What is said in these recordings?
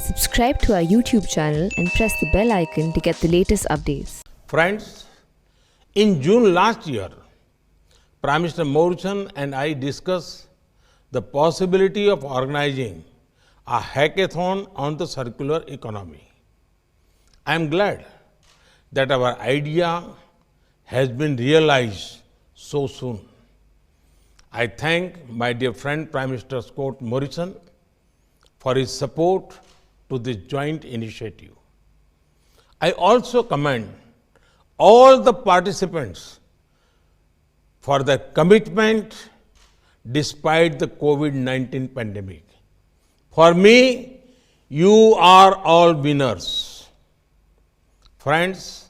Subscribe to our YouTube channel and press the bell icon to get the latest updates. Friends, in June last year, Prime Minister Morrison and I discussed the possibility of organizing a hackathon on the circular economy. I am glad that our idea has been realized so soon. I thank my dear friend Prime Minister Scott Morrison for his support to this joint initiative. I also commend all the participants for their commitment despite the COVID-19 pandemic. For me, you are all winners. Friends,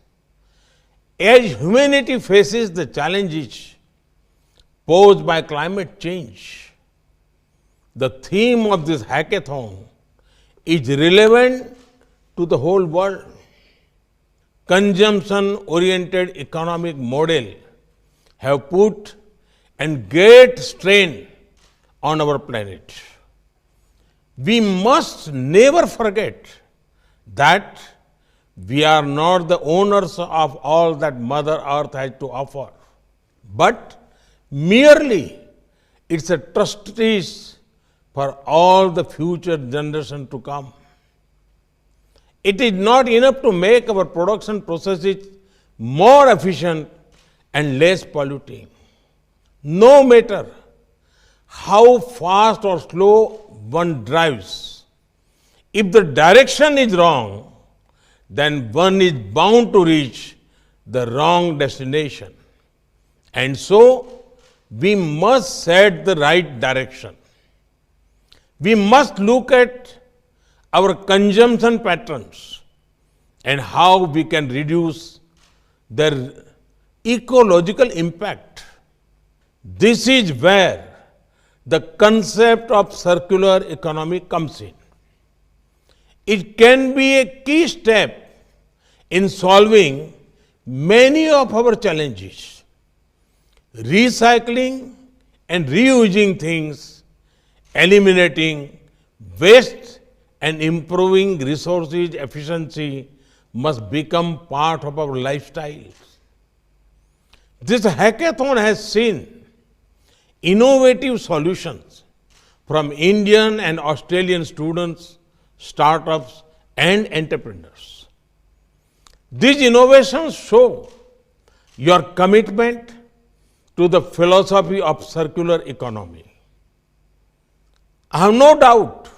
as humanity faces the challenges posed by climate change, the theme of this hackathon is relevant to the whole world. Consumption-oriented economic model have put and great strain on our planet. We must never forget that we are not the owners of all that Mother Earth has to offer, but merely it's a trustees for all the future generations to come. It is not enough to make our production processes more efficient and less polluting. No matter how fast or slow one drives, if the direction is wrong, then one is bound to reach the wrong destination. And so, we must set the right direction. We must look at our consumption patterns and how we can reduce their ecological impact. This is where the concept of circular economy comes in. It can be a key step in solving many of our challenges. Recycling and reusing things, eliminating waste and improving resources efficiency must become part of our lifestyles. This hackathon has seen innovative solutions from Indian and Australian students, startups, and entrepreneurs. These innovations show your commitment to the philosophy of circular economy. I have no doubt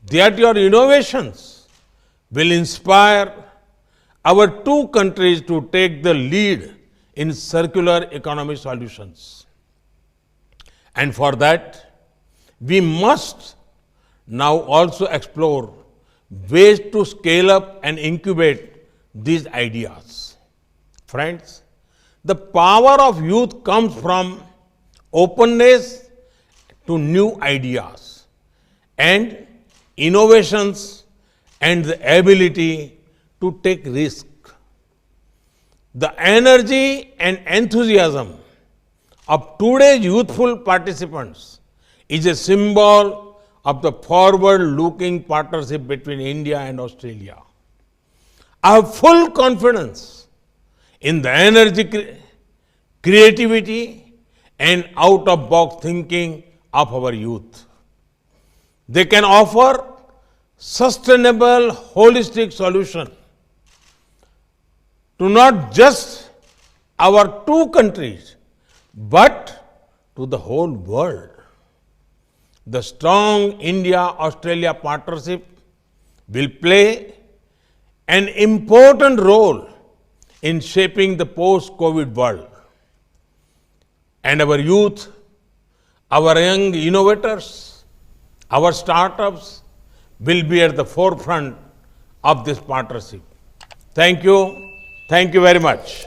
that your innovations will inspire our two countries to take the lead in circular economy solutions. And for that, we must now also explore ways to scale up and incubate these ideas. Friends, the power of youth comes from openness to new ideas and innovations and the ability to take risk. The energy and enthusiasm of today's youthful participants is a symbol of the forward-looking partnership between India and Australia. I have full confidence in the energy, creativity, and out-of-box thinking of our youth. They can offer sustainable, holistic solution to not just our two countries, but to the whole world. The strong India-Australia partnership will play an important role in shaping the post-COVID world. And our youth, our young innovators, our startups will be at the forefront of this partnership. Thank you. Thank you very much.